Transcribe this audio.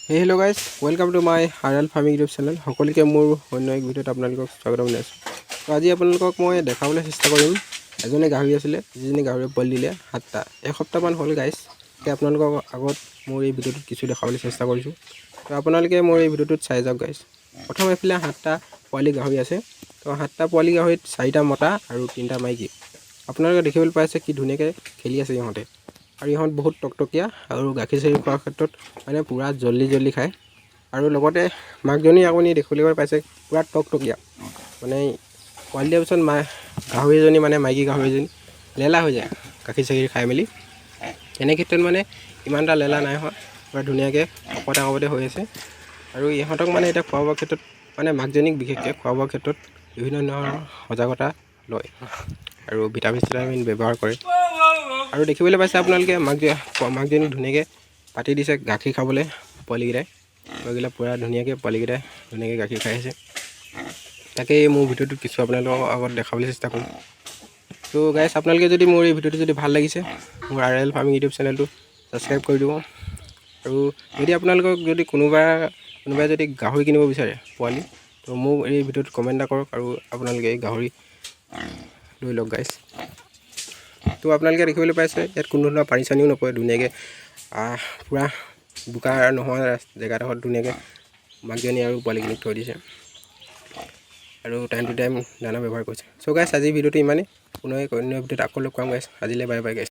Hello' guys, welcome to my হাৰাল farming YouTube channel. সকলোকে মোৰ অন্য এক ভিডিঅ'ত আপোনালোকক স্বাগতম জনাইছোঁ। তো আজি আপোনালোকক মই দেখাবলৈ চেষ্টা কৰিম এজনী গাহৰি আছিলে, যিজনী গাহৰি পোৱালি দিলে 7টা। এসপ্তাহমান হ'ল গাইজ। এতিয়া আপোনালোকৰ আগত মোৰ এই ভিডিঅ'টোত কিছু দেখাবলৈ চেষ্টা কৰিছোঁ। তো আপোনালোকে মোৰ এই ভিডিঅ'টোত চাই যাওক গাইজ। প্ৰথম এইফালে 7টা পোৱালি গাহৰি আছে। তো 7টা পোৱালি গাহৰিত 4টা মতা আৰু 3টা মাইকী। আপোনালোকে দেখিবলৈ পাইছে কি ধুনীয়াকৈ খেলি আছে ইহঁতে। আৰু ইহঁত বহুত টকটকীয়া আৰু গাখীৰ চাখীৰ খোৱাৰ ক্ষেত্ৰত মানে পূৰা জল্দি খায়। আৰু লগতে মাকজনী আপুনি দেখিবলৈ পাইছে পূৰা টকটকীয়া, মানে পোৱালি দিয়াৰ পিছত গাহৰিজনী মানে মাইকী গাহৰিজনী লেলা হৈ যায় গাখীৰ চাখীৰ খাই মেলি। এনে ক্ষেত্ৰত মানে ইমান এটা লেলা নাই হোৱা, পূৰা ধুনীয়াকৈ শকতে হৈ আছে। আৰু ইহঁতক মানে এতিয়া খোৱা বোৱাৰ ক্ষেত্ৰত মানে মাকজনীক বিশেষকৈ খোৱা বোৱাৰ ক্ষেত্ৰত বিভিন্ন ধৰণৰ সজাগতা লয় আৰু ভিটামিন চিটামিন ব্যৱহাৰ কৰে। আৰু দেখিবলৈ পাইছে আপোনালোকে মাকজনী ধুনীয়াকৈ পাতি দিছে গাখীৰ খাবলৈ পোৱালিকেইটাই। পোৱালিকেইটা পূৰা ধুনীয়াকৈ পোৱালিকেইটাই ধুনীয়াকৈ গাখীৰ খাই আছে। তাকেই মোৰ ভিডিঅ'টোত কিছু আপোনালোকৰ আগত দেখাবলৈ চেষ্টা কৰিম। তো গাইজ, আপোনালোকে যদি মোৰ এই ভিডিঅ'টো যদি ভাল লাগিছে, মোৰ আৰএল ফাৰ্মিং ইউটিউব চেনেলটো ছাবস্ক্ৰাইব কৰি দিব। আৰু যদি আপোনালোকক যদি কোনোবাই যদি গাহৰি কিনিব বিচাৰে পোৱালি, তো মোক এই ভিডিঅ'টোত কমেণ্ট এটা কৰক আৰু আপোনালোকে এই গাহৰি লৈ লওক গাইজ। তো আপোনালোকে দেখিবলৈ পাইছে ইয়াত কোনো ধৰণৰ পানী চানীও নপৰে, ধুনীয়াকৈ পূৰা বোকা নোহোৱা জেগাডোখৰত ধুনীয়াকৈ মাকজনী আৰু পোৱালিখিনিক থৈ দিছে আৰু টাইম টু টাইম দানা ব্যৱহাৰ কৰিছে। চ' গাইজ, আজি ভিডিঅ'টো ইমানেই। পুনৰ অন্য ভিডিঅ'ত আকৌ লগ পাম গাইজ। আজিলৈ বাই বাই গাইজ।